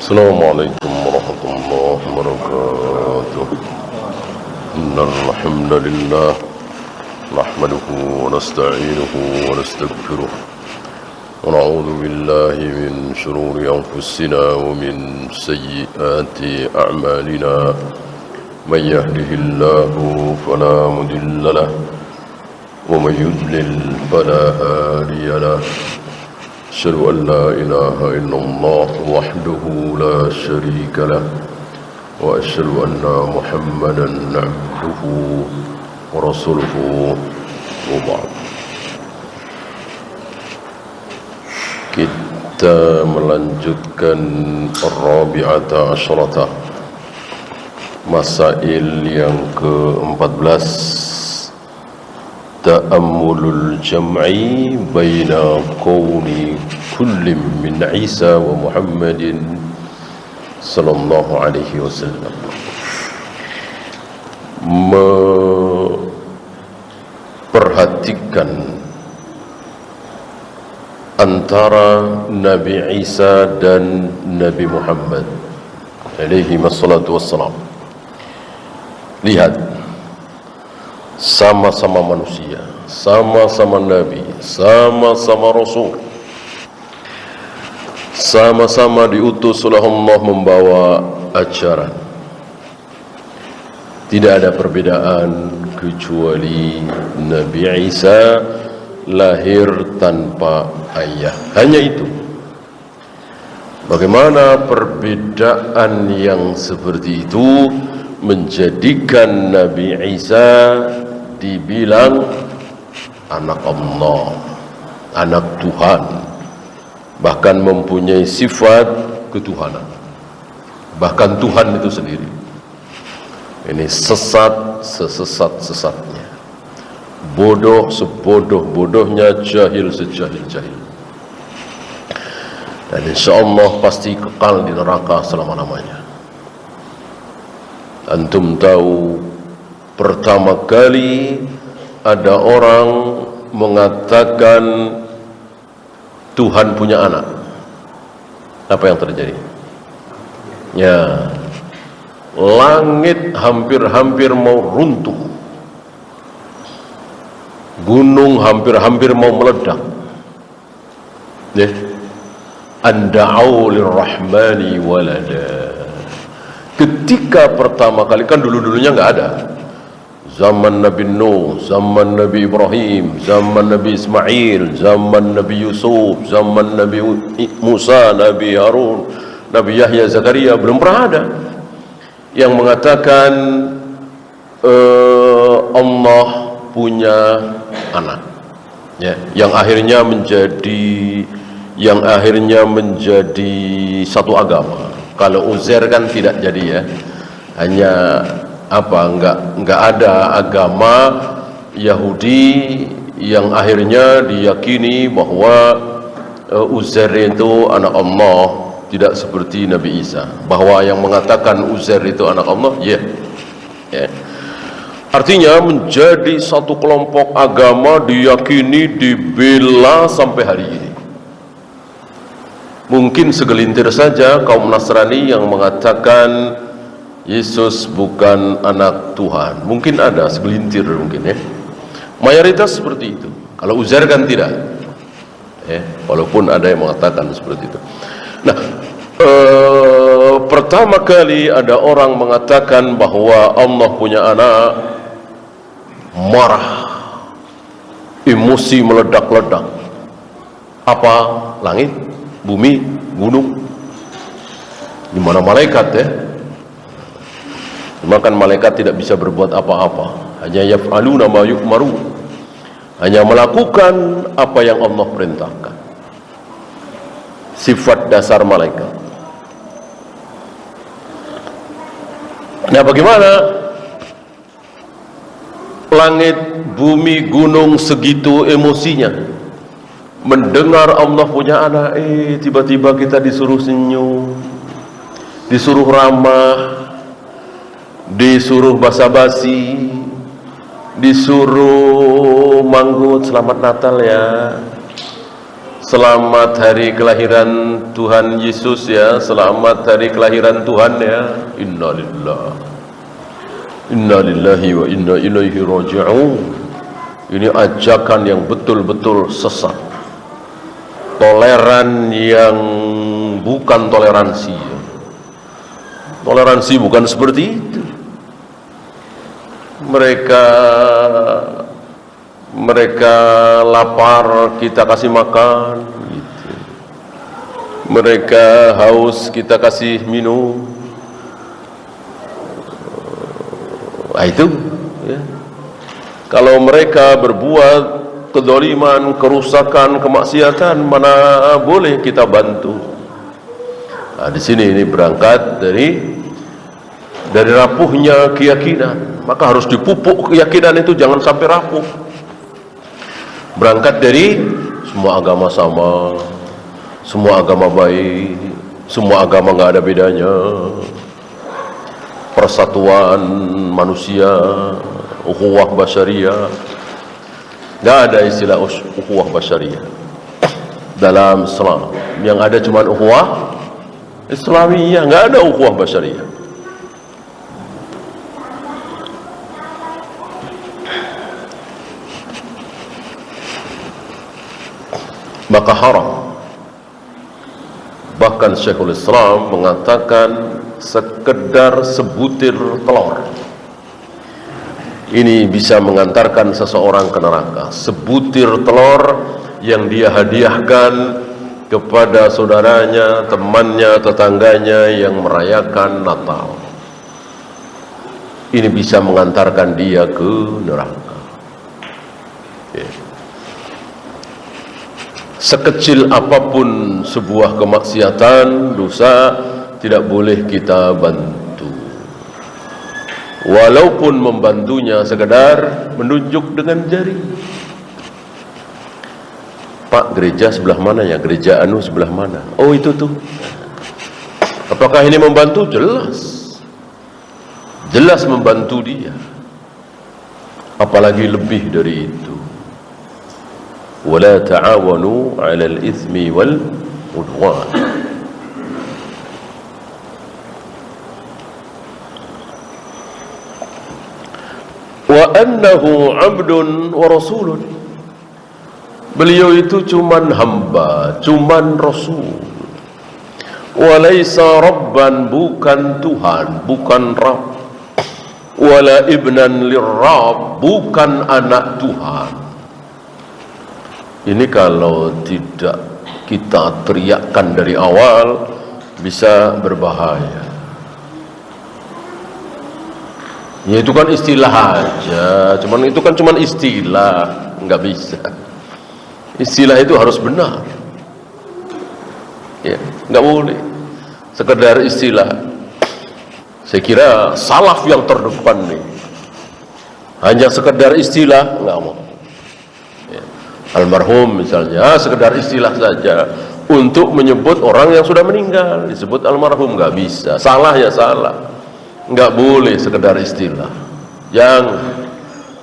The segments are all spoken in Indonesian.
السلام عليكم ورحمة الله وبركاته. إن الحمد لله نحمده ونستعينه ونستغفره ونعوذ بالله من شرور أنفسنا ومن سيئات أعمالنا. من يهده الله فلا مضل له ومن يضلل فلا هادي له. أشهد أن لا إله إلا الله وحده لا شريك له وأشهد أن محمدا عبده ورسوله وبعد. Kita melanjutkan Ar-Rabi'ata Asyrata, Masail yang ke-14, Ta'ammulul jam'i baina qawli kulli min Isa wa Muhammadin sallallahu alaihi wasallam. Memperhatikan antara Nabi Isa dan Nabi Muhammad alaihi wassalatu wassalam. Lihat, sama-sama manusia, sama-sama Nabi, sama-sama Rasul, sama-sama diutus oleh Allah membawa ajaran. Tidak ada perbedaan kecuali Nabi Isa lahir tanpa ayah. Hanya itu. Bagaimana perbedaan yang seperti itu menjadikan Nabi Isa dibilang anak Allah, anak Tuhan, bahkan mempunyai sifat ketuhanan, bahkan Tuhan itu sendiri. Ini sesat sesat-sesatnya, bodoh sebodoh-bodohnya, jahil sejahil-jahil, dan insyaallah pasti kekal di neraka selama-lamanya. Antum tahu, pertama kali ada orang mengatakan Tuhan punya anak, apa yang terjadi? Ya, langit hampir-hampir mau runtuh, gunung hampir-hampir mau meledak. Ya, anda'u lirrahmani walada. Ketika pertama kali, kan dulu-dulunya nggak ada. Zaman Nabi Nuh, zaman Nabi Ibrahim, zaman Nabi Ismail, zaman Nabi Yusuf, zaman Nabi Musa, Nabi Harun, Nabi Yahya, Zakaria, belum pernah ada yang mengatakan Allah punya anak. Ya, yang akhirnya menjadi satu agama. Kalau Uzair kan tidak jadi, ya, hanya enggak ada agama Yahudi yang akhirnya diyakini bahwa Uzair itu anak Allah, tidak seperti Nabi Isa, bahwa yang mengatakan Uzair itu anak Allah, ya. Artinya menjadi satu kelompok agama diyakini, dibela sampai hari ini. Mungkin segelintir saja kaum Nasrani yang mengatakan Yesus bukan anak Tuhan. Mungkin ada segelintir, mungkin, ya. Mayoritas seperti itu. Kalau Uzair kan tidak, ya, walaupun ada yang mengatakan seperti itu. Nah, pertama kali ada orang mengatakan bahwa Allah punya anak, marah, emosi meledak-ledak. Apa? Langit, bumi, gunung, di mana malaikat, ya. Cuma kan malaikat tidak bisa berbuat apa-apa, hanya yaf'aluna ma yu'maru, hanya melakukan apa yang Allah perintahkan. Sifat dasar malaikat. Nah, bagaimana langit, bumi, gunung segitu emosinya mendengar Allah punya anak, tiba-tiba kita disuruh senyum, disuruh ramah, disuruh basa-basi, disuruh manggut, selamat Natal ya, selamat hari kelahiran Tuhan Yesus ya, selamat hari kelahiran Tuhan ya. Innalillahi wa inna ilaihi raji'un. Ini ajakan yang betul-betul sesat, toleran yang bukan toleransi. Toleransi bukan seperti itu. Mereka lapar, kita kasih makan gitu. Mereka haus, kita kasih minum. Nah itu ya. Kalau mereka berbuat kedzaliman, kerusakan, kemaksiatan, mana boleh kita bantu. Nah, di sini ini berangkat dari rapuhnya keyakinan. Maka harus dipupuk keyakinan itu, jangan sampai rapuh. Berangkat dari semua agama sama, semua agama baik, semua agama nggak ada bedanya. Persatuan manusia, ukhuwah basyariyah. Nggak ada istilah ukhuwah basyariyah dalam Islam. Yang ada cuma ukhuwah Islamiyah, nggak ada ukhuwah basyariyah. Maka haram. Bahkan Syekhul Islam mengatakan sekedar sebutir telur ini bisa mengantarkan seseorang ke neraka. Sebutir telur yang dia hadiahkan kepada saudaranya, temannya, tetangganya yang merayakan Natal, ini bisa mengantarkan dia ke neraka. Sekecil apapun sebuah kemaksiatan, dosa, tidak boleh kita bantu. Walaupun membantunya sekedar menunjuk dengan jari. Pak, gereja sebelah mana ya? Gereja anu sebelah mana? Oh itu tuh. Apakah ini membantu? Jelas. Jelas membantu dia. Apalagi lebih dari itu. ولا تعاونوا على الإثم والعدوان. وأنه عبد ورسول. Beliau itu cuman hamba, cuman rasul. Walaysa rabban, bukan Tuhan, bukan Rabb. Wala ibnan lirrabb, bukan anak Tuhan. Ini kalau tidak kita teriakkan dari awal bisa berbahaya. Ya itu kan istilah aja, itu kan cuman istilah, nggak bisa. Istilah itu harus benar. Ya, nggak boleh sekedar istilah. Saya kira salaf yang terdepan nih, hanya sekedar istilah nggak mau. Almarhum misalnya, sekedar istilah saja untuk menyebut orang yang sudah meninggal, disebut almarhum, nggak bisa. Salah ya salah, nggak boleh sekedar istilah. Yang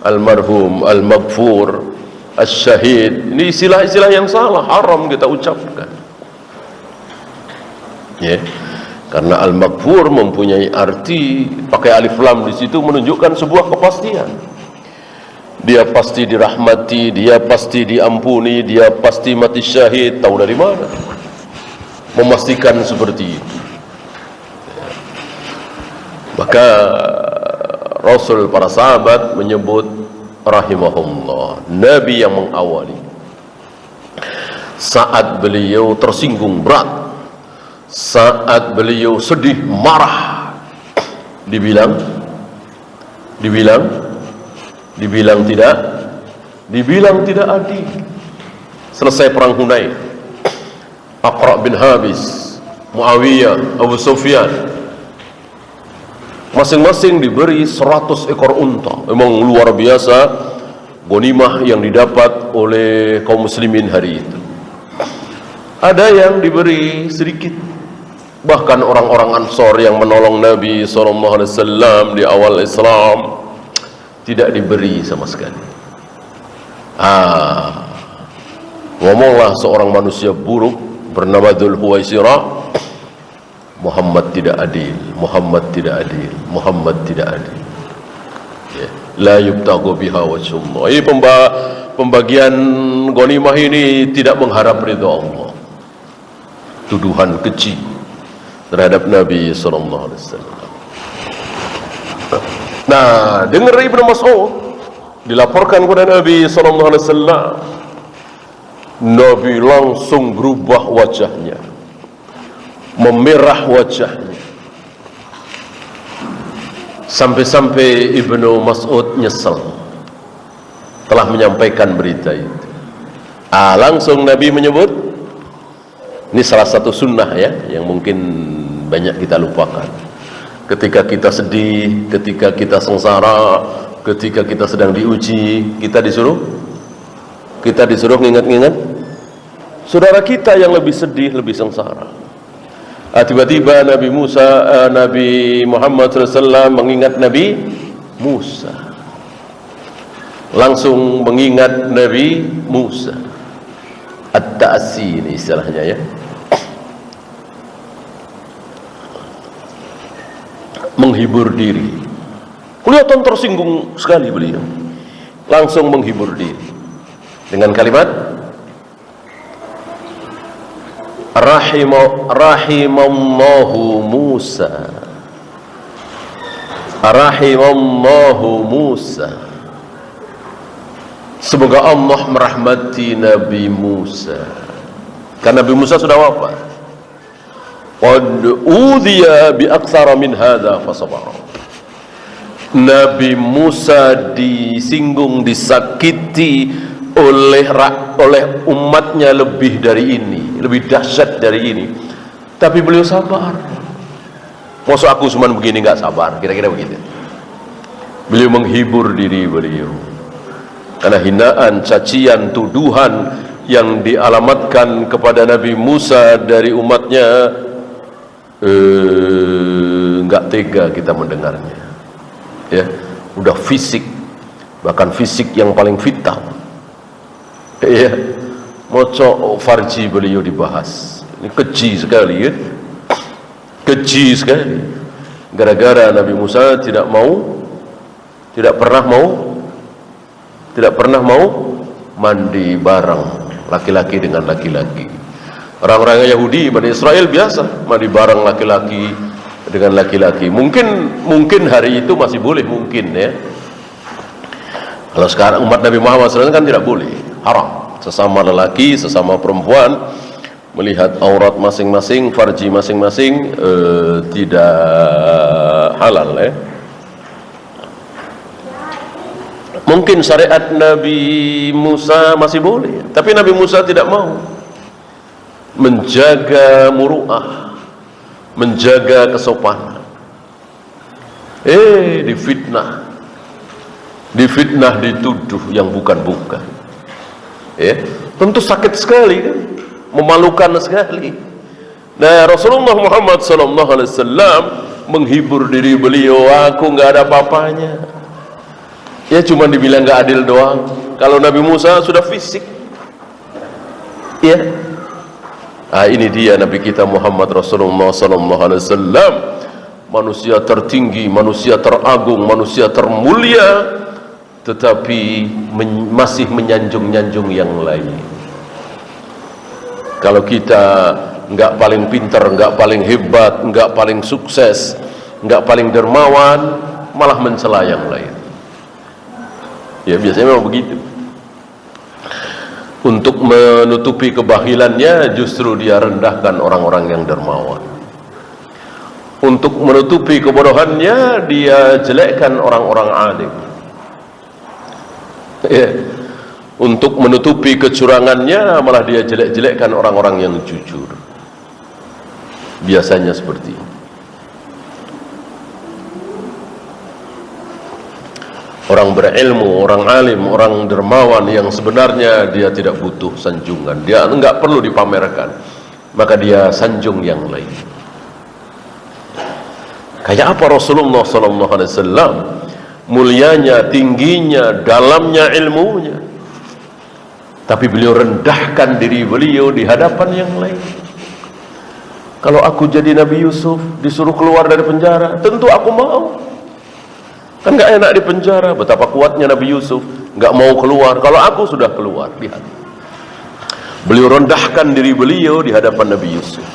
almarhum, al-maghfur, as-syahid, ini istilah-istilah yang salah, haram kita ucapkan. Ya, karena al-maghfur mempunyai arti pakai alif lam di situ menunjukkan sebuah kepastian. Dia pasti dirahmati, dia pasti diampuni, dia pasti mati syahid. Tahu dari mana? Memastikan seperti itu. Maka Rasul, para sahabat menyebut rahimahullah, Nabi yang mengawali. Saat beliau tersinggung berat, saat beliau sedih, marah, dibilang tidak adil. Selesai perang Hunain, Aqra bin Habis, Muawiyah, Abu Sufyan, masing-masing diberi 100 ekor unta. Memang luar biasa ghanimah yang didapat oleh kaum muslimin hari itu. Ada yang diberi sedikit. Bahkan orang-orang Ansor yang menolong Nabi SAW di awal Islam tidak diberi sama sekali. Ngomonglah seorang manusia buruk bernama Dzul Huwaisirah, Muhammad tidak adil, Muhammad tidak adil, Muhammad tidak adil. Ya. La yubtaghu biha wajhullah. Ini pembagian ghanimah ini tidak mengharap ridha Allah. Tuduhan keji terhadap Nabi sallallahu alaihi wasallam. Nah, dengar Ibnu Mas'ud dilaporkan kepada Nabi sallallahu alaihi wasallam, Nabi langsung berubah wajahnya, memerah wajahnya, sampai-sampai Ibnu Mas'ud nyesel telah menyampaikan berita itu. Langsung Nabi menyebut, ini salah satu sunnah ya, yang mungkin banyak kita lupakan. Ketika kita sedih, ketika kita sengsara, ketika kita sedang diuji, kita disuruh mengingat-ingat saudara kita yang lebih sedih, lebih sengsara. Tiba-tiba Nabi Muhammad SAW mengingat Nabi Musa, langsung mengingat Nabi Musa. At-ta'asi ini istilahnya ya, menghibur diri. Kelihatan tersinggung sekali beliau, langsung menghibur diri dengan kalimat rahimallahu Musa, rahimallahu Musa, semoga Allah merahmati Nabi Musa, karena Nabi Musa sudah wafat. Qad udhiya bi aktsara min hadza fasabara. Nabi Musa disinggung, disakiti oleh umatnya lebih dari ini, lebih dahsyat dari ini, tapi beliau sabar. Masa aku cuma begini nggak sabar, kira-kira begitu. Beliau menghibur diri beliau, karena hinaan, cacian, tuduhan yang dialamatkan kepada Nabi Musa dari umatnya, nggak tega kita mendengarnya ya. Udah fisik, bahkan fisik yang paling vital ya, moco farji beliau dibahas. Ini keji sekali ya, keji sekali, gara-gara Nabi Musa tidak pernah mau mandi bareng laki-laki dengan laki-laki. Orang-orang Yahudi, Bani Israel biasa mandi bareng laki-laki dengan laki-laki. Mungkin hari itu masih boleh, mungkin ya. Kalau sekarang umat Nabi Muhammad SAW kan tidak boleh, haram. Sesama lelaki, sesama perempuan melihat aurat masing-masing, farji masing-masing, tidak halal ya. Mungkin syariat Nabi Musa masih boleh, tapi Nabi Musa tidak mau menjaga muru'ah, menjaga kesopanan. Difitnah, dituduh yang bukan-bukan. Tentu sakit sekali kan, memalukan sekali. Nah, Rasulullah Muhammad SAW menghibur diri beliau, aku nggak ada apa-apanya. Ya cuma dibilang nggak adil doang. Kalau Nabi Musa sudah fisik, ya. Ini dia Nabi kita Muhammad Rasulullah SAW, manusia tertinggi, manusia teragung, manusia termulia, tetapi masih menyanjung-nyanjung yang lain. Kalau kita nggak paling pintar, nggak paling hebat, nggak paling sukses, nggak paling dermawan, malah mencela yang lain. Ya biasanya memang begitu. Untuk menutupi kebahilannya, justru dia rendahkan orang-orang yang dermawan. Untuk menutupi kebodohannya, dia jelekkan orang-orang alim. Untuk menutupi kecurangannya, malah dia jelek-jelekkan orang-orang yang jujur. Biasanya seperti ini. Orang berilmu, orang alim, orang dermawan yang sebenarnya dia tidak butuh sanjungan, dia enggak perlu dipamerkan, maka dia sanjung yang lain. Kayak apa Rasulullah SAW? Mulianya, tingginya, dalamnya ilmunya, Tapi beliau rendahkan diri beliau di hadapan yang lain. Kalau aku jadi Nabi Yusuf, disuruh keluar dari penjara, tentu aku mau. Kan gak enak di penjara. Betapa kuatnya Nabi Yusuf, gak mau keluar. Kalau aku sudah keluar, lihat. Beliau rendahkan diri beliau di hadapan Nabi Yusuf.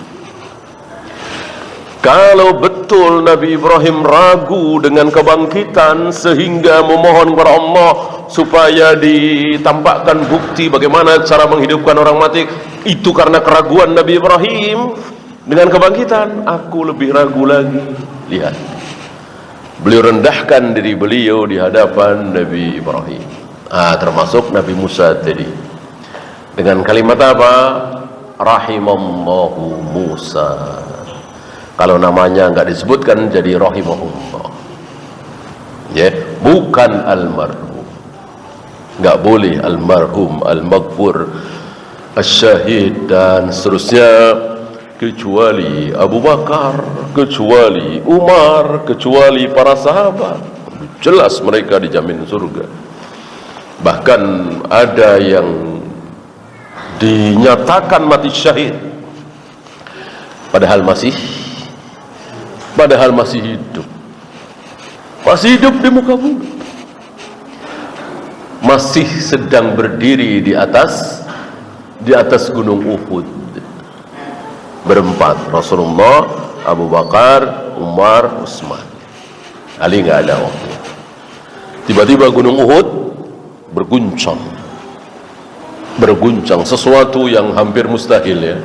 Kalau betul Nabi Ibrahim ragu dengan kebangkitan sehingga memohon kepada Allah supaya ditampakkan bukti bagaimana cara menghidupkan orang mati, itu karena keraguan Nabi Ibrahim dengan kebangkitan, aku lebih ragu lagi. Lihat, beliau rendahkan diri beliau di hadapan Nabi Ibrahim. Termasuk Nabi Musa tadi dengan kalimat apa? Rahimallahu Musa. Kalau namanya enggak disebutkan jadi rahimahullah, ya, bukan almarhum. Enggak boleh almarhum, al-maghfur, asyahid dan seterusnya, kecuali Abu Bakar, kecuali Umar, kecuali para sahabat. Jelas mereka dijamin surga. Bahkan ada yang dinyatakan mati syahid padahal masih hidup, di muka bumi, masih sedang berdiri di atas gunung Uhud, berempat, Rasulullah, Abu Bakar, Umar, Utsman. Ali nggak ada waktu. Tiba-tiba gunung Uhud berguncang, sesuatu yang hampir mustahil, ya.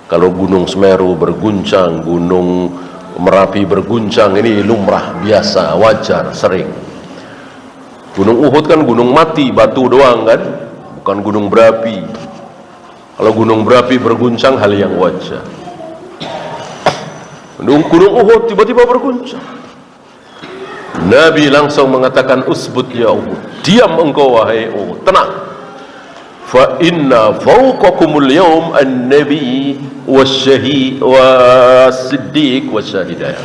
Kalau gunung Semeru berguncang, gunung Merapi berguncang, ini lumrah, biasa, wajar, sering. Gunung Uhud kan gunung mati, batu doang kan, bukan gunung berapi. Kalau gunung berapi berguncang, hal yang wajar. Gunung Uhud tiba-tiba berguncang. Nabi langsung mengatakan, usbut ya Uhud, diam engkau wahai Uhud, tenang. Fa inna fawqakumul yawm an-nabi wasyahid was-siddiq wasyahidah.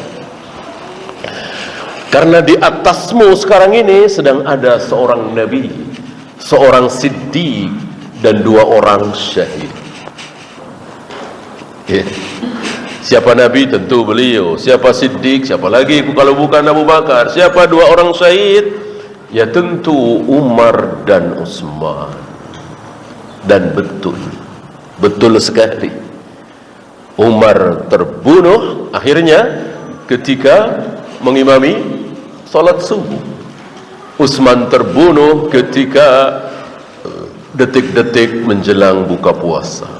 Karena di atasmu sekarang ini sedang ada seorang nabi, seorang siddiq, dan 2 orang syahid. Siapa nabi? Tentu beliau. Siapa siddiq? Siapa lagi kalau bukan Abu Bakar? Siapa 2 orang syahid? Ya tentu Umar dan Utsman. Dan betul sekali, Umar terbunuh akhirnya ketika mengimami salat subuh. Utsman terbunuh ketika detik-detik menjelang buka puasa,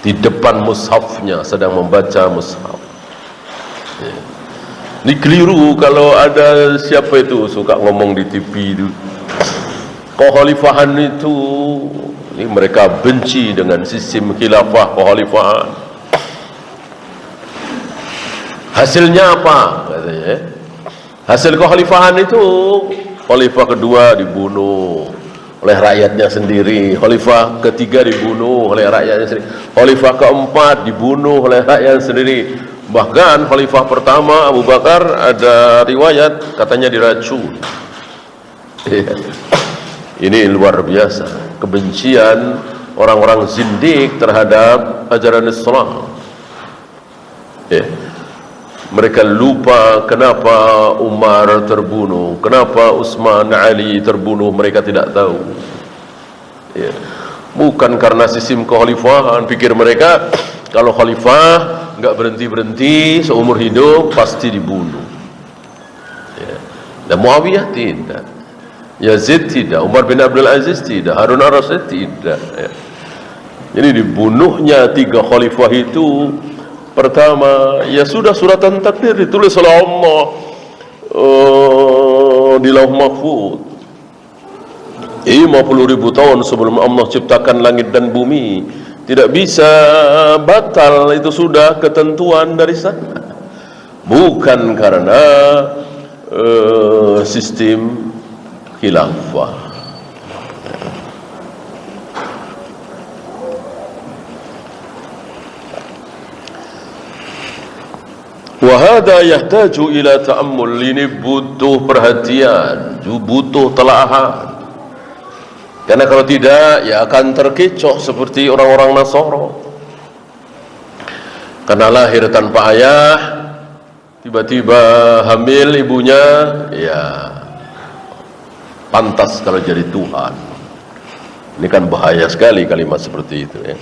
di depan mushafnya sedang membaca mushaf. Ini keliru kalau ada siapa itu suka ngomong di TV itu, kekhalifahan itu, ini mereka benci dengan sistem khilafah kekhalifahan. Hasilnya apa? Katanya, hasil kekhalifahan itu khalifah kedua dibunuh oleh rakyatnya sendiri, khalifah ketiga dibunuh oleh rakyatnya sendiri, khalifah keempat dibunuh oleh rakyatnya sendiri. Bahkan khalifah pertama Abu Bakar ada riwayat katanya diracun. Ini luar biasa kebencian orang-orang zindik terhadap ajaran Islam. Mereka lupa kenapa Umar terbunuh, kenapa Utsman, Ali terbunuh, mereka tidak tahu. Bukan karena sistem kekhalifahan. Pikir mereka kalau khalifah nggak berhenti-berhenti seumur hidup pasti dibunuh. Dan Muawiyah tidak, Yazid tidak, Umar bin Abdul Aziz tidak, Harun ar-Rasyid tidak. Jadi dibunuhnya 3 khalifah itu, pertama, ya sudah suratan takdir ditulis oleh Allah di Lauh Mahfuz. 50.000 tahun sebelum Allah ciptakan langit dan bumi, tidak bisa batal, itu sudah ketentuan dari sana. Bukan karena sistem khilafah. Wahada yahtaju ila ta'ammul, ini butuh perhatian, butuh telaahan. Karena kalau tidak, ya akan terkecoh seperti orang-orang Nasoro. Karena lahir tanpa ayah, tiba-tiba hamil ibunya, ya pantas kalau jadi Tuhan. Ini kan bahaya sekali kalimat seperti itu ya.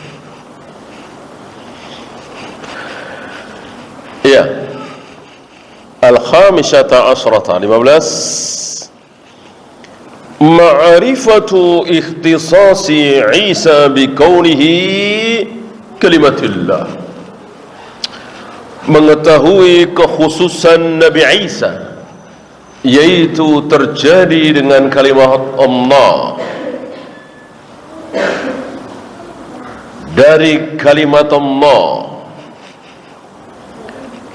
Iya. Al-khamisata asrata 15 ma'rifatu ikhtisasi Isa bikaunihi kalimatillah, mengetahui kekhususan Nabi Isa, yaitu terjadi dengan kalimat Allah. Dari kalimat Allah,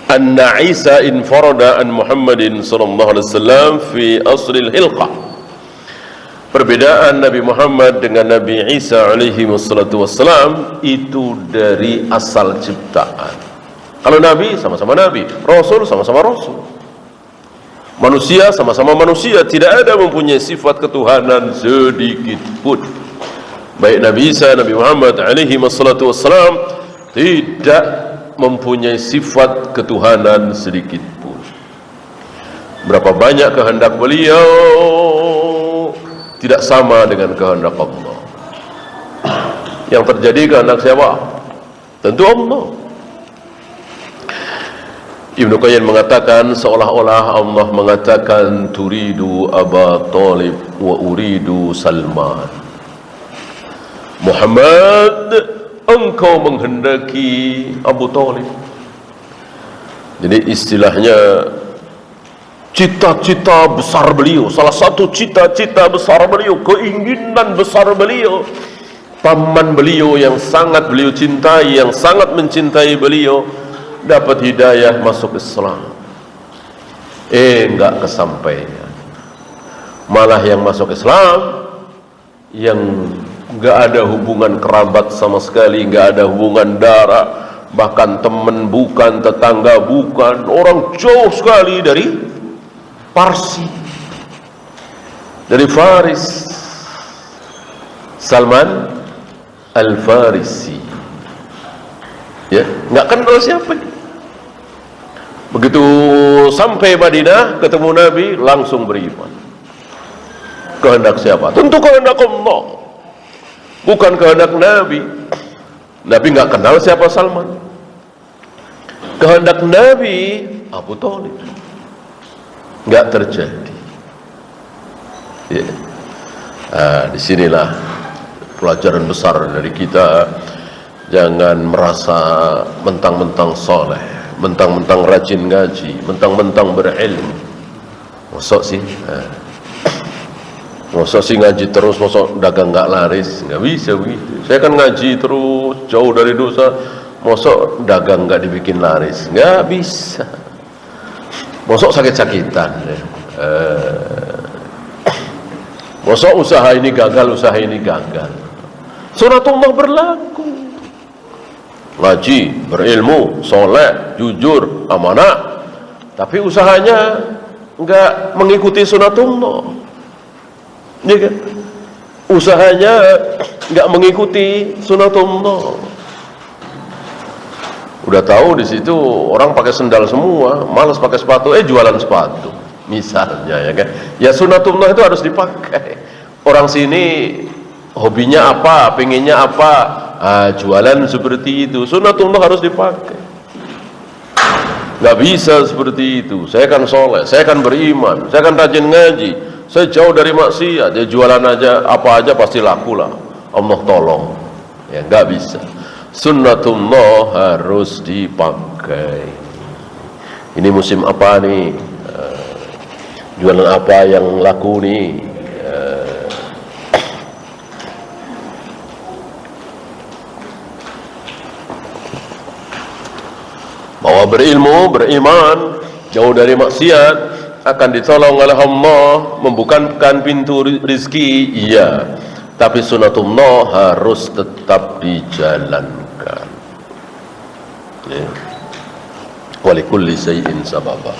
anna Isa infarada an Muhammadin sallallahu alaihi wasallam fi asril hilqah. Perbedaan Nabi Muhammad dengan Nabi Isa alaihi wassalatu wassalam itu dari asal ciptaan. Kalau Nabi sama-sama Nabi, Rasul sama-sama Rasul, manusia sama-sama manusia, tidak ada mempunyai sifat ketuhanan sedikit pun. Baik Nabi Isa, Nabi Muhammad alaihi wassalatu wassalam tidak mempunyai sifat ketuhanan sedikit pun. Berapa banyak kehendak beliau tidak sama dengan kehendak Allah. Yang terjadi kehendak siapa? Tentu Allah. Ibnu Qayyim mengatakan seolah-olah Allah mengatakan turidu Aba Talib wa uridu Salman. Muhammad, engkau menghendaki Abu Talib. Jadi istilahnya cita-cita besar beliau, salah satu cita-cita besar beliau, keinginan besar beliau, paman beliau yang sangat beliau cintai, yang sangat mencintai beliau, dapat hidayah masuk Islam. Enggak kesampaian. Malah yang masuk Islam, yang enggak ada hubungan kerabat sama sekali, enggak ada hubungan darah, bahkan teman bukan, tetangga bukan, orang jauh sekali dari Parsi, dari Faris, Salman Al-Farisi, ya, nggak kenal siapa. Begitu sampai Madinah ketemu Nabi, langsung beriman. Kehendak siapa? Tentu kehendak Allah, bukan kehendak Nabi. Nabi nggak kenal siapa Salman. Kehendak Nabi Abu Talib. Nggak terjadi. Ya. Disinilah pelajaran besar dari kita. Jangan merasa mentang-mentang soleh, mentang-mentang rajin ngaji, mentang-mentang berilmu. Mosok sih, mosok sih ngaji terus, mosok dagang nggak laris, nggak bisa begitu. Saya kan ngaji terus, jauh dari dosa, mosok dagang nggak dibikin laris, nggak bisa. Mosok sakit-sakitan, mosok usaha ini gagal, usaha ini gagal. Sunatullah berlaku. Ngaji, berilmu, soleh, jujur, amanah, tapi usahanya enggak mengikuti sunatullah, ya kan? Usahanya enggak mengikuti sunatullah. Udah tahu di situ orang pakai sendal semua, malas pakai sepatu, jualan sepatu, misalnya, ya kan? Ya sunatullah itu harus dipakai. Orang sini hobinya apa, pengennya apa, jualan seperti itu. Sunatullah harus dipakai. Nggak bisa seperti itu. Saya kan soleh, saya kan beriman, saya kan rajin ngaji, saya jauh dari maksiat, ya jualan aja, apa aja pasti laku lah, Allah tolong. Ya nggak bisa. Sunnatullah harus dipakai. Ini musim apa nih? Jualan apa yang laku nih? Bahwa berilmu, beriman, jauh dari maksiat akan ditolong oleh Allah, membukakan pintu rizki, iya. Tapi sunatullah harus tetap dijalankan. Ya. Walikulli syai'in sababa.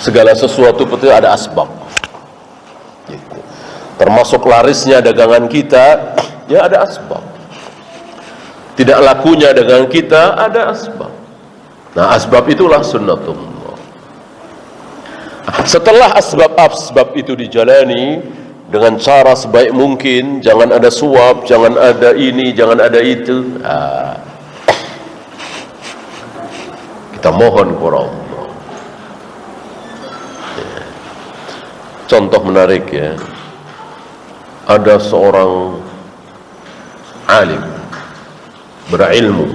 Segala sesuatu itu ada asbab. Gitu. Termasuk larisnya dagangan kita, ya ada asbab. Tidak lakunya dagangan kita, ada asbab. Nah, asbab itulah sunnatullah. Setelah asbab-asbab itu dijalani dengan cara sebaik mungkin, jangan ada suap, jangan ada ini, jangan ada itu. Kita mohon kepada Allah. Contoh menarik ya. Ada seorang alim, berilmu,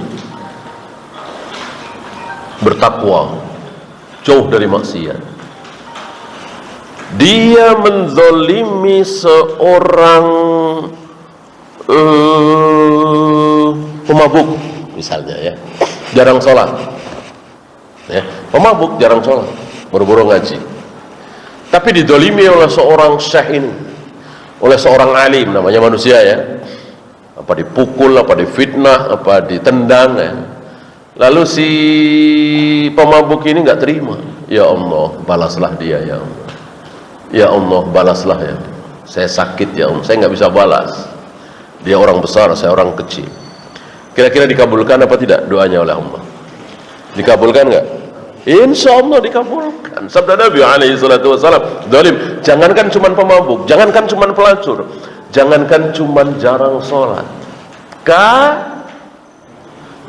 bertakwa, jauh dari maksiat. Dia menzalimi seorang pemabuk misalnya ya, jarang sholat ya, pemabuk jarang sholat, buru-buru ngaji, tapi didolimi oleh seorang syekh ini, oleh seorang alim, namanya manusia ya, apa dipukul, apa difitnah, apa ditendang ya. Lalu si pemabuk ini nggak terima. Ya Allah, balaslah dia ya Allah. Ya Allah, balaslah ya. Saya sakit ya Allah, saya nggak bisa balas. Dia orang besar, saya orang kecil. Kira-kira dikabulkan apa tidak doanya oleh Allah? Dikabulkan nggak? Insya Allah dikabulkan. Sabda Nabi alaihi salatu wassalam, zalim, jangankan cuman pemabuk, jangankan cuman pelacur, jangankan cuman jarang sholat,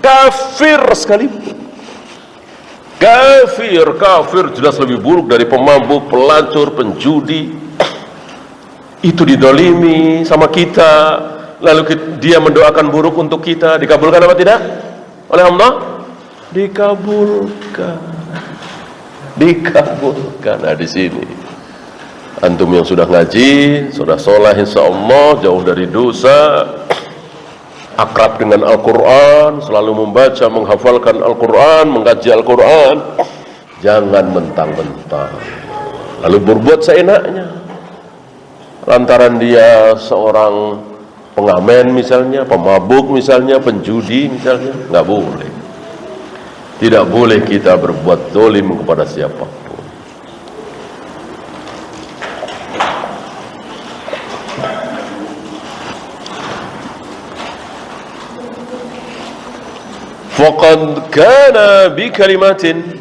kafir sekalipun. Kafir jelas lebih buruk dari pemabuk, pelacur, penjudi. Itu didolimi sama kita, lalu dia mendoakan buruk untuk kita, dikabulkan apa tidak? Oleh Allah? Dikabulkan. Nah di sini antum yang sudah ngaji, sudah sholat insyaallah, jauh dari dosa, akrab dengan Al-Quran, selalu membaca, menghafalkan Al-Quran, mengkaji Al-Quran, jangan mentang-mentang lalu berbuat seenaknya lantaran dia seorang pengamen misalnya, pemabuk misalnya, penjudi misalnya. Nggak boleh, tidak boleh kita berbuat zalim kepada siapapun. Faqad kana bi kalimatin,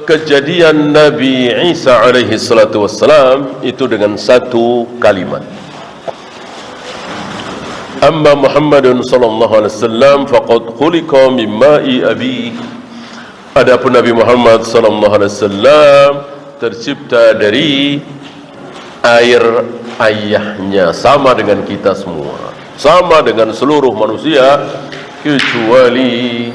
kejadian Nabi Isa alaihi salatu wassalam itu dengan satu kalimat. Amma Muhammadun sallallahu alaihi wasallam faqad khuliqa min ma'i abi. Adapun Nabi Muhammad sallallahu alaihi wasallam tercipta dari air ayahnya, sama dengan kita semua, sama dengan seluruh manusia kecuali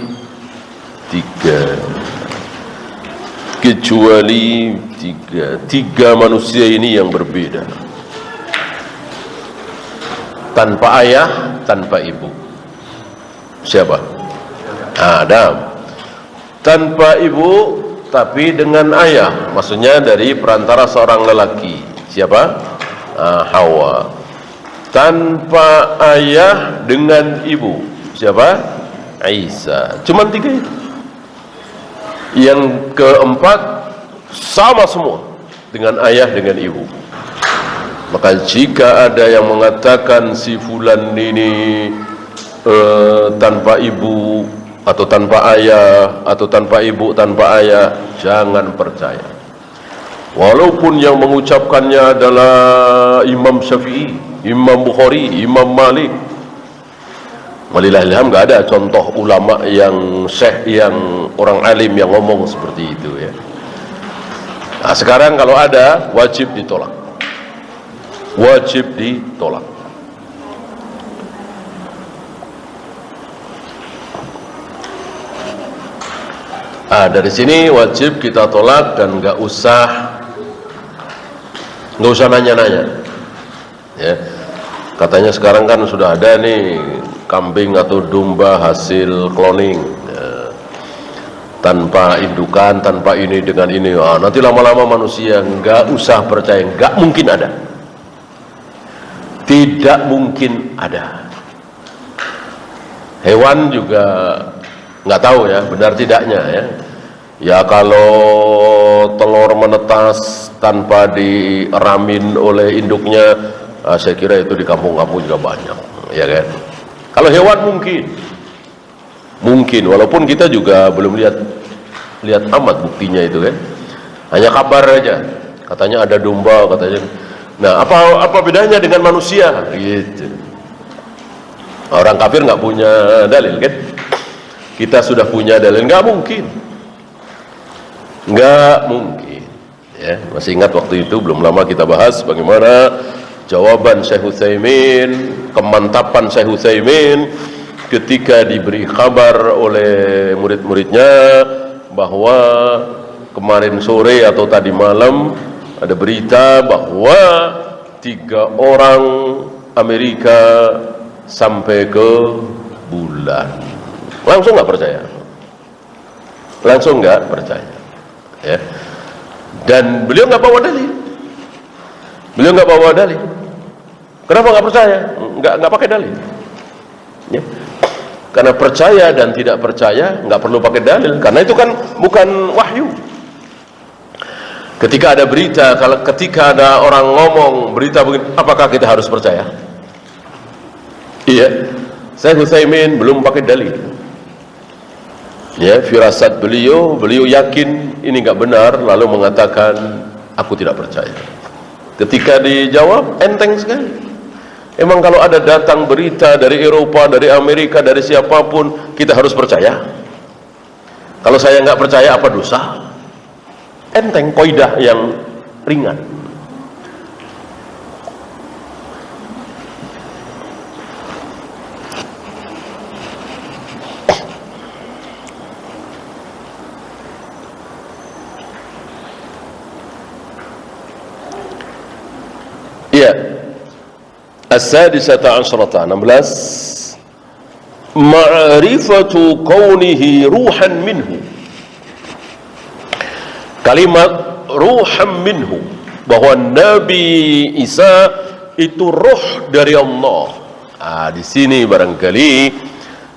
tiga manusia ini yang berbeda, tanpa ayah, tanpa ibu. Siapa? Adam. Tanpa ibu tapi dengan ayah, maksudnya dari perantara seorang lelaki. Siapa? Hawa. Tanpa ayah dengan ibu. Siapa? Isa. Cuma tiga itu. Yang keempat sama semua dengan ayah, dengan ibu. Maka jika ada yang mengatakan si fulan ini tanpa ibu atau tanpa ayah, atau tanpa ibu, tanpa ayah, jangan percaya. Walaupun yang mengucapkannya adalah Imam Syafi'i, Imam Bukhari, Imam Malik. Walillahilham, nggak ada contoh ulama yang syekh, yang orang alim yang ngomong seperti itu ya. Nah, sekarang kalau ada, wajib ditolak. Wajib ditolak. Dari sini wajib kita tolak dan nggak usah nanya-nanya. Ya, katanya sekarang kan sudah ada nih kambing atau domba hasil cloning, ya, tanpa indukan, tanpa ini dengan ini. Nanti lama-lama manusia nggak usah percaya, nggak mungkin ada. Tidak mungkin ada. Hewan juga nggak tahu ya benar tidaknya ya. Ya kalau Kalau telur menetas tanpa diramin oleh induknya, saya kira itu di kampung-kampung juga banyak, ya kan? Kalau hewan mungkin, walaupun kita juga belum lihat amat buktinya itu kan. Hanya kabar aja, katanya ada domba, katanya. Nah, apa bedanya dengan manusia? Gitu. Orang kafir nggak punya dalil kan? Kita sudah punya dalil, nggak mungkin. Ya, masih ingat waktu itu belum lama kita bahas bagaimana jawaban Syekh Utsaimin, kemantapan Syekh Utsaimin ketika diberi kabar oleh murid-muridnya bahwa kemarin sore atau tadi malam ada berita bahwa 3 orang Amerika sampai ke bulan. Langsung nggak percaya, ya. Dan beliau nggak bawa dalil. Kenapa nggak percaya? Nggak pakai dalil, ya. Karena percaya dan tidak percaya nggak perlu pakai dalil, karena itu kan bukan wahyu. Ketika ada berita, ketika ada orang ngomong berita begini, apakah kita harus percaya? Iya, Syekh Utsaimin belum pakai dalil. Ya, firasat beliau yakin ini nggak benar, lalu mengatakan aku tidak percaya. Ketika dijawab enteng sekali. Emang kalau ada datang berita dari Eropa, dari Amerika, dari siapapun, kita harus percaya? Kalau saya nggak percaya, apa dosa? Enteng, kaidah yang ringan. Ya, as-sadisata asyrata, 16, ma'rifatu kaunihi ruhan minhu. Kalimat ruhan minhu, bahwa Nabi Isa itu ruh dari Allah. Di sini barangkali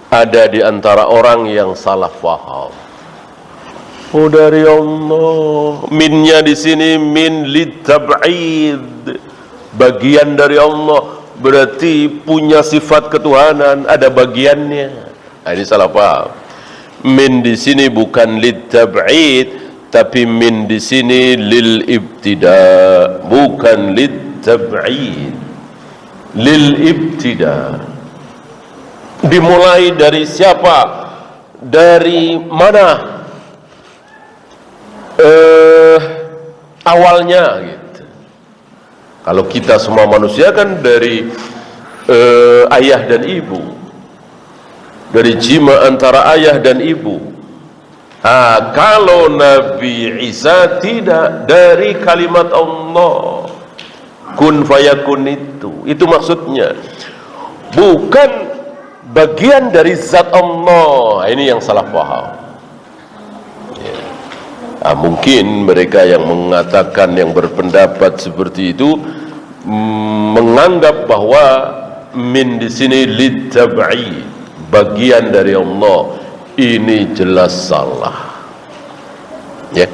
ada di antara orang yang salah faham. Oh, dari Allah. Minnya di sini min litab'id, bagian dari Allah, berarti punya sifat ketuhanan, ada bagiannya. Ini salah paham. Min di sini bukan litab'id, tapi min di sini lil ibtida, bukan litab'id, lil ibtida. Dimulai dari siapa? Dari mana? Awalnya gitu. Kalau kita semua manusia kan dari ayah dan ibu, dari jima antara ayah dan ibu. Kalau Nabi Isa tidak, dari kalimat Allah, kun fayakun, itu maksudnya, bukan bagian dari zat Allah. Ini yang salah paham. Mungkin mereka yang mengatakan, yang berpendapat seperti itu, menganggap bahwa min di sini litab'i, bagian dari Allah. Ini jelas salah. Ya.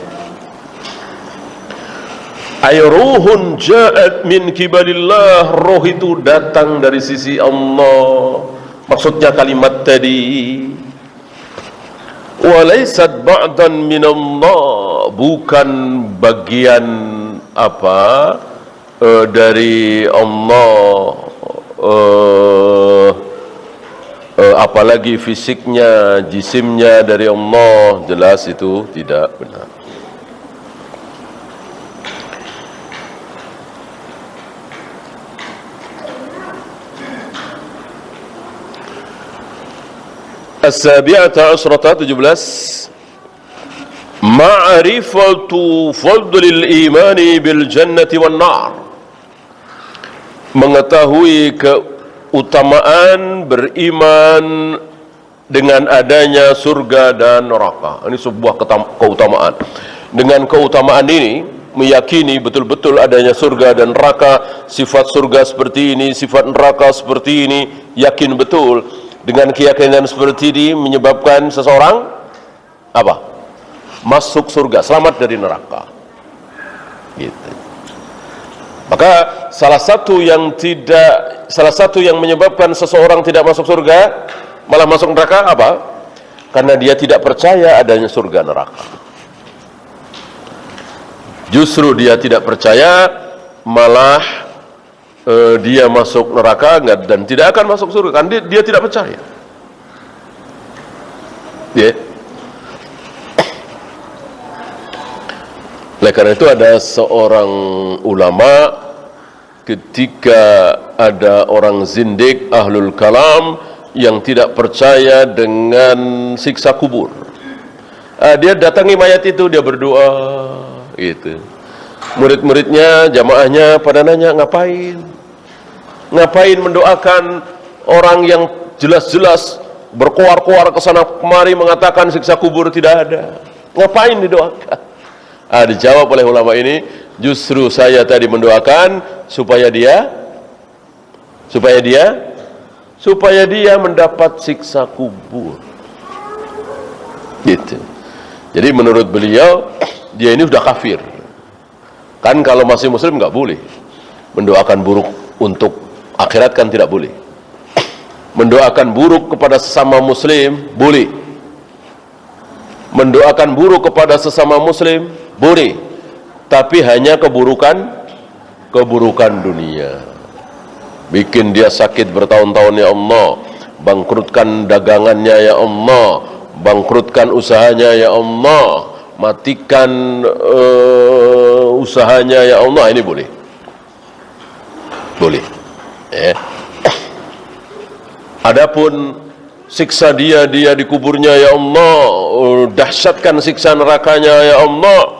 Ayruhun ja'at min kibalillah, roh itu datang dari sisi Allah. Maksudnya kalimat tadi, walaysat ba'dan minallah, bukan bagian dari Allah, apalagi fisiknya, jisimnya dari Allah. Jelas itu tidak benar. As-sabi'ata asyrata, 17, ma'rifatu fadlil imani bil jannati wan nar, mengetahui keutamaan beriman dengan adanya surga dan neraka. Ini sebuah keutamaan. Dengan keutamaan ini, meyakini betul-betul adanya surga dan neraka, sifat surga seperti ini, sifat neraka seperti ini, yakin betul. Dengan keyakinan seperti ini menyebabkan seseorang masuk surga, selamat dari neraka. Gitu. Maka salah satu yang menyebabkan seseorang tidak masuk surga, malah masuk neraka apa? Karena dia tidak percaya adanya surga neraka. Justru dia tidak percaya, malah dia masuk neraka dan tidak akan masuk surga, kan dia tidak percaya. Yeah. Oleh karena itu ada seorang ulama, ketika ada orang zindik ahlul kalam yang tidak percaya dengan siksa kubur, dia datangi mayat itu, dia berdoa gitu. Murid-muridnya, jamaahnya pada nanya, ngapain mendoakan orang yang jelas-jelas berkoar-koar ke sana kemari mengatakan siksa kubur tidak ada, ngapain didoakan? Dijawab oleh ulama ini, justru saya tadi mendoakan supaya dia mendapat siksa kubur. Gitu. Jadi menurut beliau, dia ini sudah kafir. Kan kalau masih muslim nggak boleh mendoakan buruk untuk akhirat, kan tidak boleh. Mendoakan buruk kepada sesama muslim boleh. Mendoakan buruk kepada sesama muslim boleh, tapi hanya keburukan dunia. Bikin dia sakit bertahun-tahun, ya Allah. Bangkrutkan dagangannya, ya Allah. Bangkrutkan usahanya, ya Allah. Matikan usahanya, ya Allah. Ini boleh. Adapun siksa dia di kuburnya, ya Allah, dahsyatkan siksa nerakanya, ya Allah,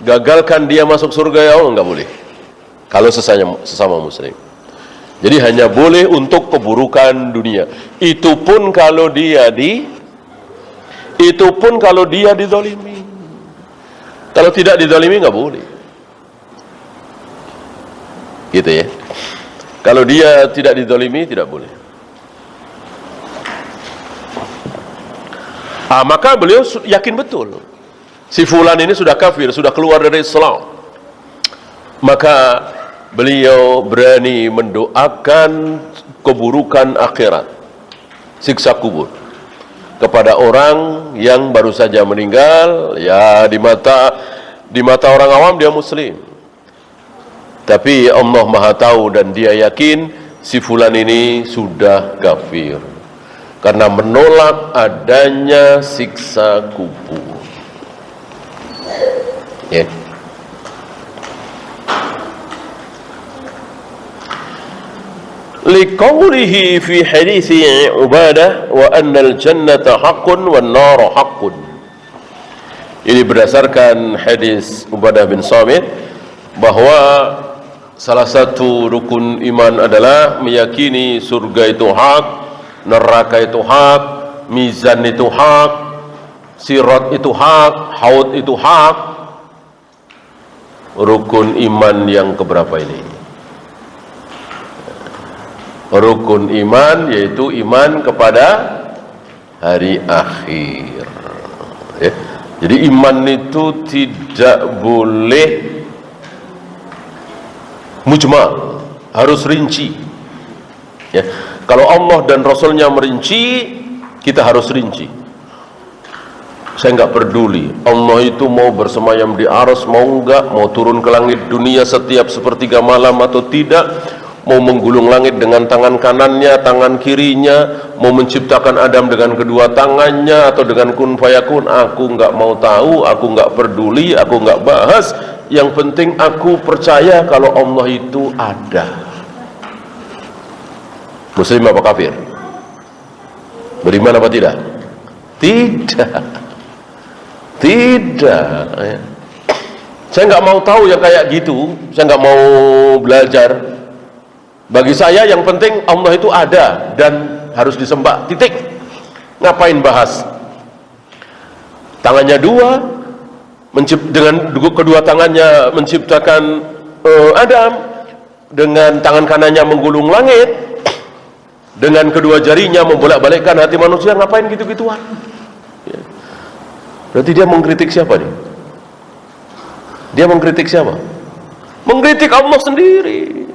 gagalkan dia masuk surga, ya Allah, nggak boleh kalau sesama muslim. Jadi hanya boleh untuk keburukan dunia. Itu pun kalau dia dizalimi. Kalau tidak dizalimi nggak boleh. Gitu ya. Kalau dia tidak dizalimi tidak boleh. Maka beliau yakin betul si fulan ini sudah kafir, sudah keluar dari Islam. Maka beliau berani mendoakan keburukan akhirat, siksa kubur, kepada orang yang baru saja meninggal. Ya, di mata orang awam dia muslim, tapi Allah Maha tahu dan dia yakin si fulan ini sudah kafir karena menolak adanya siksa kubur. Ya. Liqaulihi fi hadithi Ubadah wa annal jannata haqqun wan nara haqqun. Ini berdasarkan hadis Ubadah bin Samit bahwa salah satu rukun iman adalah meyakini surga itu hak, neraka itu hak, mizan itu hak, sirat itu hak, haud itu hak. Rukun iman yang keberapa ini? Rukun iman yaitu iman kepada hari akhir. Ya. Jadi iman itu tidak boleh mujmal, harus rinci. Ya. Kalau Allah dan Rasulnya merinci, kita harus rinci. Saya nggak peduli Allah itu mau bersemayam di arsy, mau enggak, mau turun ke langit dunia setiap sepertiga malam atau tidak, mau menggulung langit dengan tangan kanannya, tangan kirinya, mau menciptakan Adam dengan kedua tangannya atau dengan kun fayakun, aku nggak mau tahu, aku nggak peduli, aku nggak bahas. Yang penting aku percaya kalau Allah itu ada. Muslim apa kafir? Beriman apa tidak? Tidak. Saya nggak mau tahu yang kayak gitu. Saya nggak mau belajar. Bagi saya yang penting Allah itu ada dan harus disembah. Titik. Ngapain bahas? Tangannya dua, dengan kedua tangannya menciptakan Adam, dengan tangan kanannya menggulung langit, dengan kedua jarinya membolak-balikkan hati manusia. Ngapain gitu-gituan? Berarti dia mengkritik siapa nih? Dia mengkritik siapa? Mengkritik Allah sendiri.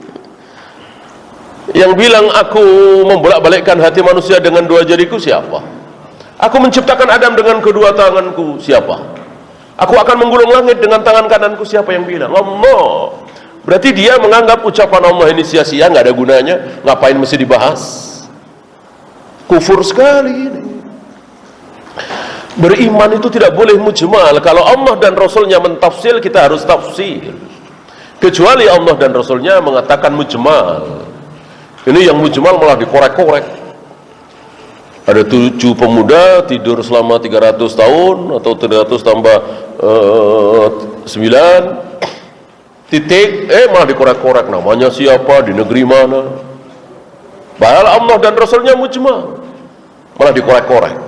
Yang bilang aku membolak-balikkan hati manusia dengan dua jariku siapa? Aku menciptakan Adam dengan kedua tanganku siapa? Aku akan menggulung langit dengan tangan kananku siapa yang bilang? Allah. Berarti dia menganggap ucapan Allah ini sia-sia, nggak ada gunanya. Ngapain mesti dibahas? Kufur sekali ini. Beriman itu tidak boleh mujmal. Kalau Allah dan Rasulnya mentafsir, kita harus tafsir. Kecuali Allah dan Rasulnya mengatakan mujmal. Ini yang mujmal malah dikorek-korek. Ada 7 pemuda tidur selama 300 tahun atau 300 tambah 9 titik, malah dikorek-korek. Namanya siapa, di negeri mana. Padahal Allah dan Rasulnya mujmal, malah dikorek-korek.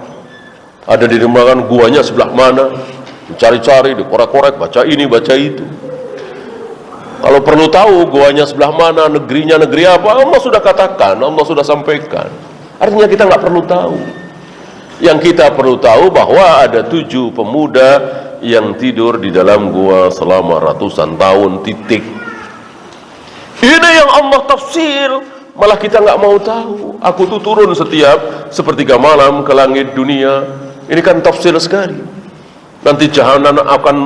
Ada di dimana guanya sebelah mana, dicari-cari, dikorek-korek, baca ini, baca itu. Kalau perlu tahu guanya sebelah mana, negerinya negeri apa, Allah sudah katakan, Allah sudah sampaikan. Artinya kita nggak perlu tahu. Yang kita perlu tahu bahwa ada 7 pemuda yang tidur di dalam gua selama ratusan tahun, titik. Ini yang Allah tafsir, malah kita nggak mau tahu. Aku tuh turun setiap sepertiga malam ke langit dunia. Ini kan tafsir sekali. Nanti jahanam akan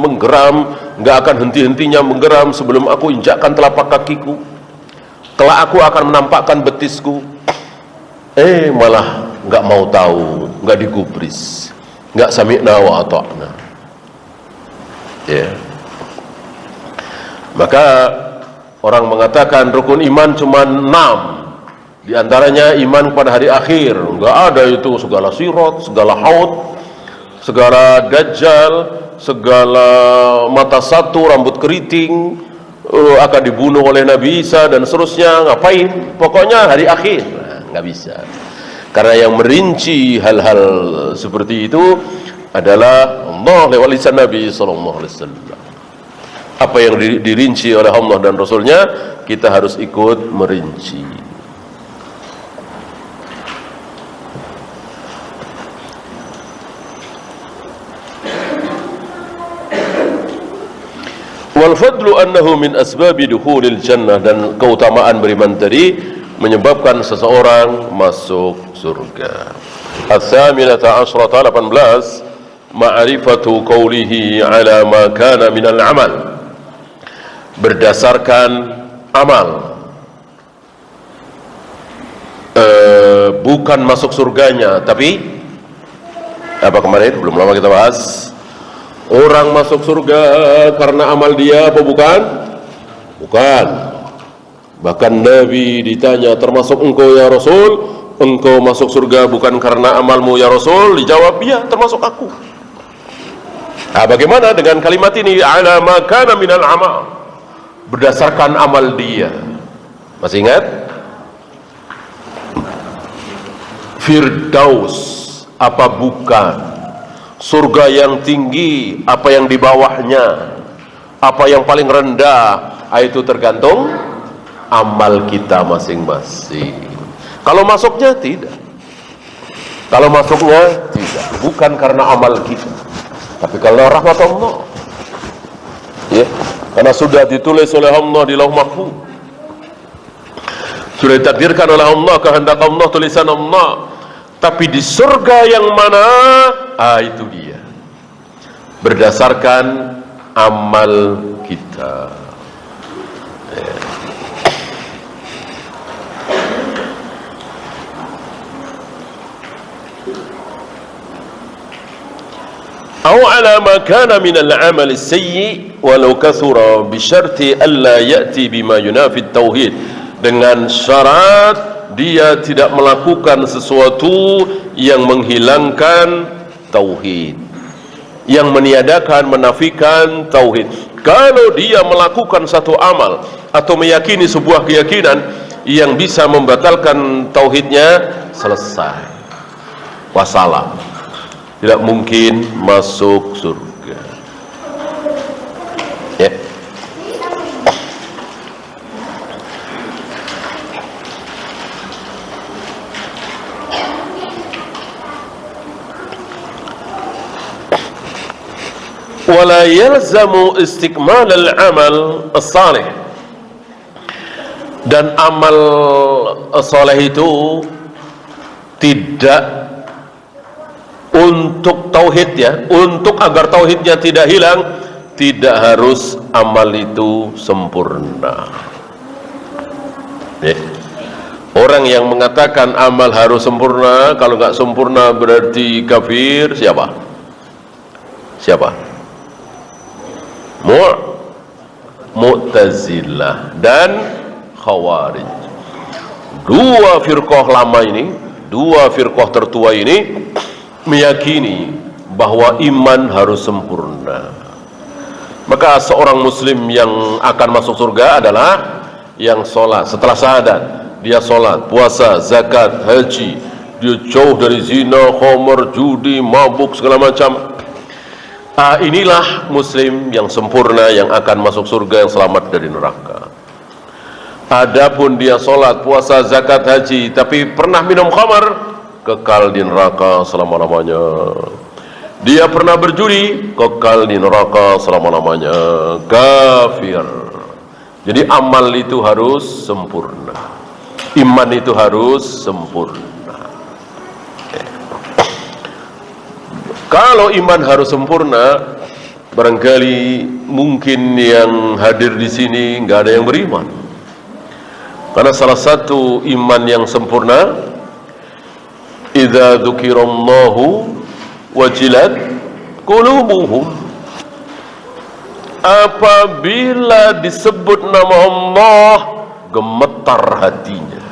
menggeram, nggak akan henti-hentinya menggeram sebelum aku injakkan telapak kakiku. Kelak aku akan menampakkan betisku. Malah nggak mau tahu, nggak digubris, nggak sami'na wa ata'na. Maka orang mengatakan rukun iman cuma 6. Di antaranya iman pada hari akhir. Nggak ada itu segala sirat, segala haud, segala dajjal, segala mata satu, rambut keriting, akan dibunuh oleh Nabi Isa dan seterusnya. Ngapain? Pokoknya hari akhir. Nggak bisa. Karena yang merinci hal-hal seperti itu adalah Allah lewat lisan Nabi SAW. Apa yang dirinci oleh Allah dan Rasulnya, kita harus ikut merinci. Wal fadlu annahu min asbabi dukhulil jannah, dan keutamaan beriman tadi menyebabkan seseorang masuk surga. Ats-tsaminata asyrata 18 ma'rifatu qawlihi ala ma kana minal amal. Berdasarkan amal, bukan masuk surganya, tapi apa kemarin belum lama kita bahas, orang masuk surga karena amal dia apa bukan? Bukan. Bahkan Nabi ditanya, termasuk engkau ya Rasul, engkau masuk surga bukan karena amalmu ya Rasul? Dijawab, iya, termasuk aku. Nah, bagaimana dengan kalimat ini? Ala ma kana minal amal. Berdasarkan amal dia. Masih ingat? Firdaus apa bukan? Surga yang tinggi apa yang di bawahnya? Apa yang paling rendah? Itu tergantung amal kita masing-masing. Kalau masuknya tidak. Kalau masuknya tidak, bukan karena amal kita, tapi karena rahmat Allah. Ya, karena sudah ditulis oleh Allah di Lauh Mahfuz. Sudah ditakdirkan oleh Allah, kehendak Allah, tulisan Allah. Tapi di surga yang mana? Itu dia. Berdasarkan amal kita. Ya. أو على ما كان من العمل السيء ولو كثر بشرط ألا يأتي بما ينافي التوحيد, dengan syarat dia tidak melakukan sesuatu yang menghilangkan tauhid, yang meniadakan, menafikan tauhid. Kalau dia melakukan satu amal atau meyakini sebuah keyakinan yang bisa membatalkan tauhidnya, selesai, wassalam, tidak mungkin masuk surga. Ya. wala yalzamu istikmal al-amal as-salih, dan amal saleh itu tidak untuk tauhid, ya, untuk agar tauhidnya tidak hilang, tidak harus amal itu sempurna. Orang yang mengatakan amal harus sempurna, kalau nggak sempurna berarti kafir, siapa? Mu'tazilah dan Khawarij. Dua firqah lama ini, dua firqah tertua ini meyakini bahwa iman harus sempurna. Maka seorang muslim yang akan masuk surga adalah yang sholat setelah syahadat. Dia sholat, puasa, zakat, haji, dia jauh dari zina, khamar, judi, mabuk, segala macam. Inilah muslim yang sempurna, yang akan masuk surga, yang selamat dari neraka. Adapun dia sholat, puasa, zakat, haji, tapi pernah minum khamar, kekal di neraka selama-lamanya. Dia pernah berjudi, kekal di neraka selama-lamanya, kafir. Jadi amal itu harus sempurna, iman itu harus sempurna. Kalau iman harus sempurna, barangkali mungkin yang hadir di sini nggak ada yang beriman, karena salah satu iman yang sempurna, idza dzukirallahu wajilat qulubuhum, apabila disebut nama Allah gemetar hatinya.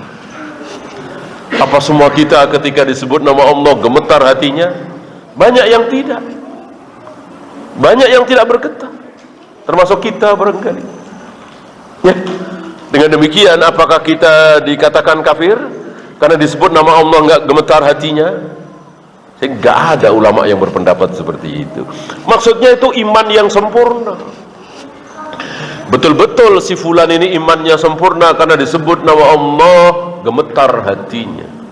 Apa semua kita ketika disebut nama Allah gemetar hatinya? Banyak yang tidak, banyak yang tidak bergetar, termasuk kita barangkali, ya. Dengan demikian, apakah kita dikatakan kafir karena disebut nama Allah nggak gemetar hatinya? Nggak ada ulama yang berpendapat seperti itu. Maksudnya itu iman yang sempurna. Betul-betul si fulan ini imannya sempurna karena disebut nama Allah gemetar hatinya.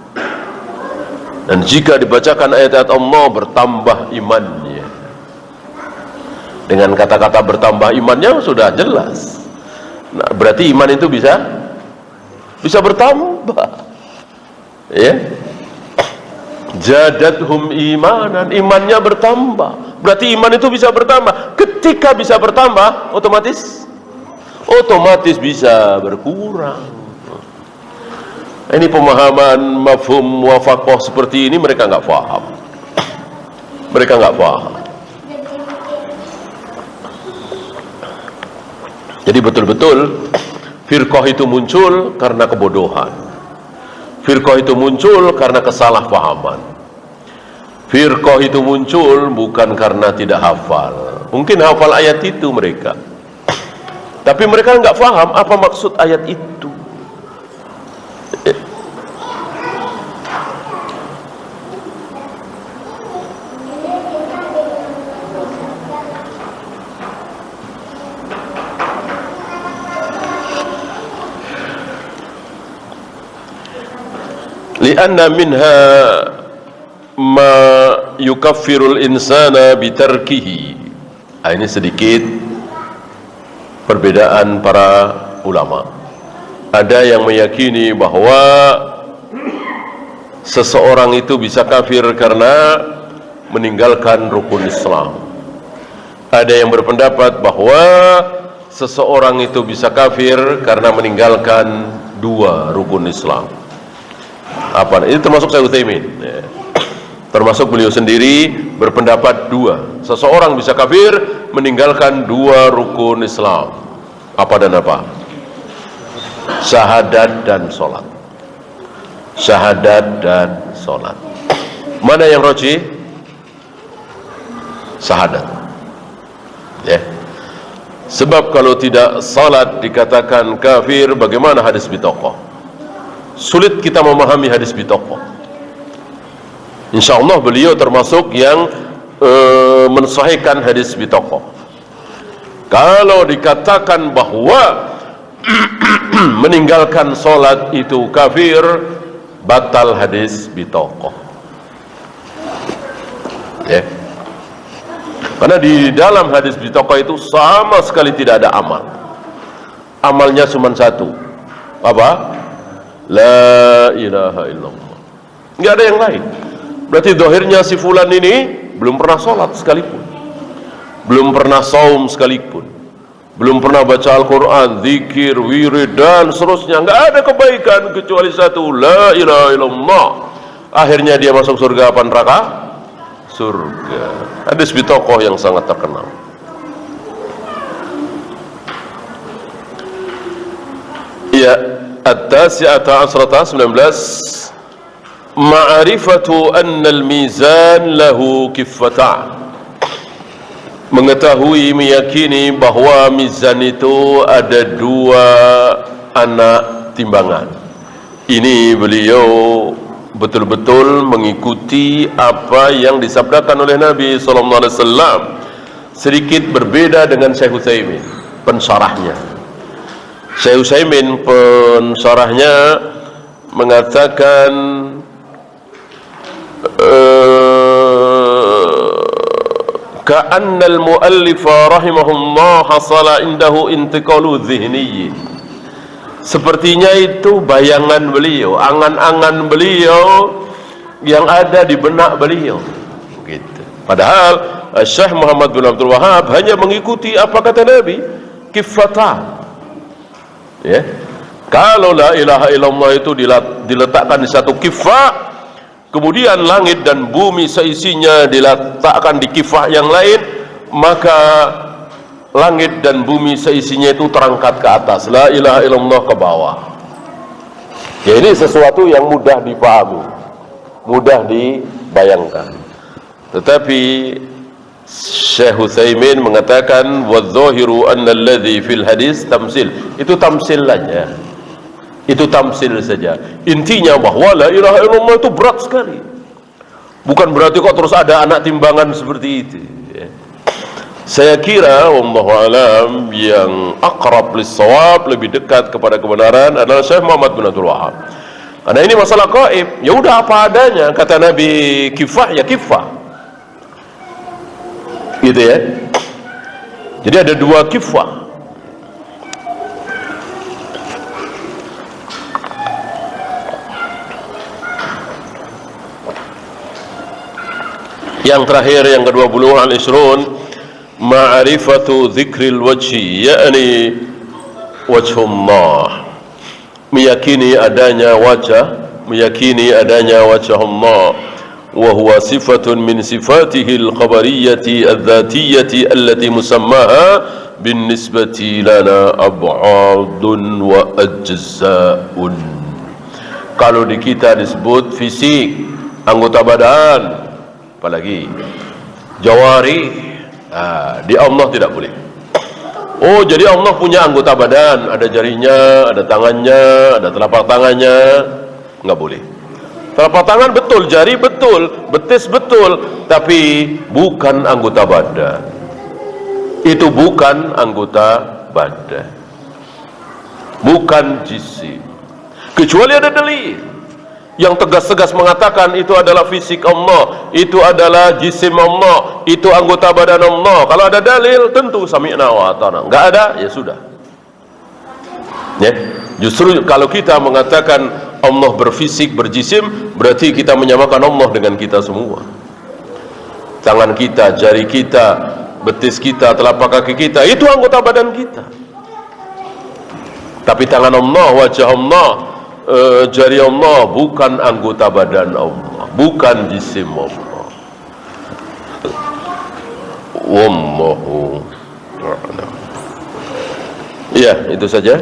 Dan jika dibacakan ayat-ayat Allah, bertambah imannya. Dengan kata-kata bertambah imannya sudah jelas. Nah, berarti iman itu bisa bertambah, ya. Jadathum imanan, imannya bertambah. Berarti iman itu bisa bertambah. Ketika bisa bertambah, otomatis bisa berkurang. Ini pemahaman mafhum muwafaqah seperti ini mereka nggak paham. Mereka nggak paham. Jadi betul-betul firqah itu muncul karena kebodohan. Firqah itu muncul karena kesalahpahaman. Firqah itu muncul bukan karena tidak hafal. Mungkin hafal ayat itu mereka, tapi mereka nggak paham apa maksud ayat itu. Lianna minha ma yukaffirul insana bitarkihi. Ini sedikit perbedaan para ulama. Ada yang meyakini bahwa seseorang itu bisa kafir karena meninggalkan rukun Islam. Ada yang berpendapat bahwa seseorang itu bisa kafir karena meninggalkan dua rukun Islam. Apa? Ini termasuk Syekh Utsaimin, ya. Termasuk beliau sendiri berpendapat dua. Seseorang bisa kafir meninggalkan dua rukun Islam. Apa dan apa? Syahadat dan sholat. Syahadat dan sholat. Mana yang rajih? Syahadat, ya. Sebab kalau tidak salat dikatakan kafir, bagaimana hadis bitaqah? Sulit kita memahami hadis bitaqah. Insyaallah beliau termasuk yang mensahihkan hadis bitaqah. Kalau dikatakan bahwa meninggalkan salat itu kafir, batal hadis bitaqah, ya. Karena di dalam hadis bitaqah itu sama sekali tidak ada amal. Amalnya cuma satu. Apa? La ilaha illallah. Nggak ada yang lain. Berarti dohirnya si fulan ini belum pernah sholat sekalipun, belum pernah saum sekalipun, belum pernah baca Al-Quran, zikir, wirid, dan seterusnya. Nggak ada kebaikan kecuali satu, la ilaha illallah. Akhirnya dia masuk surga apa neraka? Surga. Hadis bitaqah yang sangat terkenal. Ya, at-tasi'ata asrata 19, ma'rifatu anna al-mizan lahu kiffatan. Mengetahui, meyakini bahwa mizan itu ada dua anak timbangan. Ini beliau betul-betul mengikuti apa yang disabdakan oleh Nabi SAW. Sedikit berbeda dengan Syekh Utsaimin pensarahnya. Syekh Utsaimin pensarahnya mengatakan ka'anna al-muallif rahimahullah hasala indahu intiqalu dhihni. Sepertinya itu bayangan beliau, angan-angan beliau yang ada di benak beliau gitu. Padahal Syekh Muhammad bin Abdul Wahhab hanya mengikuti apa kata Nabi, kifatan. Ya. Kalau la ilaha illallah itu diletakkan di satu kifah, kemudian langit dan bumi seisinya diletakkan di kifah yang lain, maka langit dan bumi seisinya itu terangkat ke atas, la ilaha illallah ke bawah. Ya, ini sesuatu yang mudah dipahami, mudah dibayangkan. Tetapi Syekh Utsaimin mengatakan wadh-dhahiru anna alladhi fil hadis tamsil. Itu tamsil saja. Itu tamsil saja. Intinya bahwa la ilaha illallah itu berat sekali. Bukan berarti kok terus ada anak timbangan seperti itu. Saya kira wallahu alam yang aqrab lis-shawab, lebih dekat kepada kebenaran adalah Syekh Muhammad bin Abdul Wahhab. Karena ini masalah gaib, ya udah apa adanya. Kata Nabi kifah ya kifah. Gitu ya. Jadi ada dua kifah. Yang terakhir, yang ke-20 al-ishrun, ma'rifatu dzikril wajhi, yakni wajhullah. Meyakini adanya wajah, meyakini adanya wajah Allah, wa huwa sifatun min sifatihi al-khabariyyati adz-dzatiyyati allati musammaha bin nisbati lana ab'adun wa ajza'un. Kalau di kita disebut fisik, anggota badan, apalagi jawari. Di Allah tidak boleh. Oh, jadi Allah punya anggota badan, ada jarinya, ada tangannya, ada telapak tangannya. Nggak boleh. Telapak tangan betul, jari betul, betis betul, tapi bukan anggota badan. Itu bukan anggota badan, bukan jisim. Kecuali ada dalil yang tegas-tegas mengatakan itu adalah fisik Allah, itu adalah jisim Allah, itu anggota badan Allah. Kalau ada dalil, tentu sami'na wa ata'na. Enggak ada, ya sudah. Ya, justru kalau kita mengatakan Allah berfisik, berjisim, berarti kita menyamakan Allah dengan kita semua. Tangan kita, jari kita, betis kita, telapak kaki kita, itu anggota badan kita. Tapi tangan Allah, wajah Allah, jari Allah bukan anggota badan Allah, bukan jisim Allah. Wallahu a'lam. Ya, itu saja.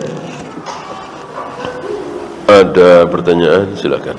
Ada pertanyaan, silakan.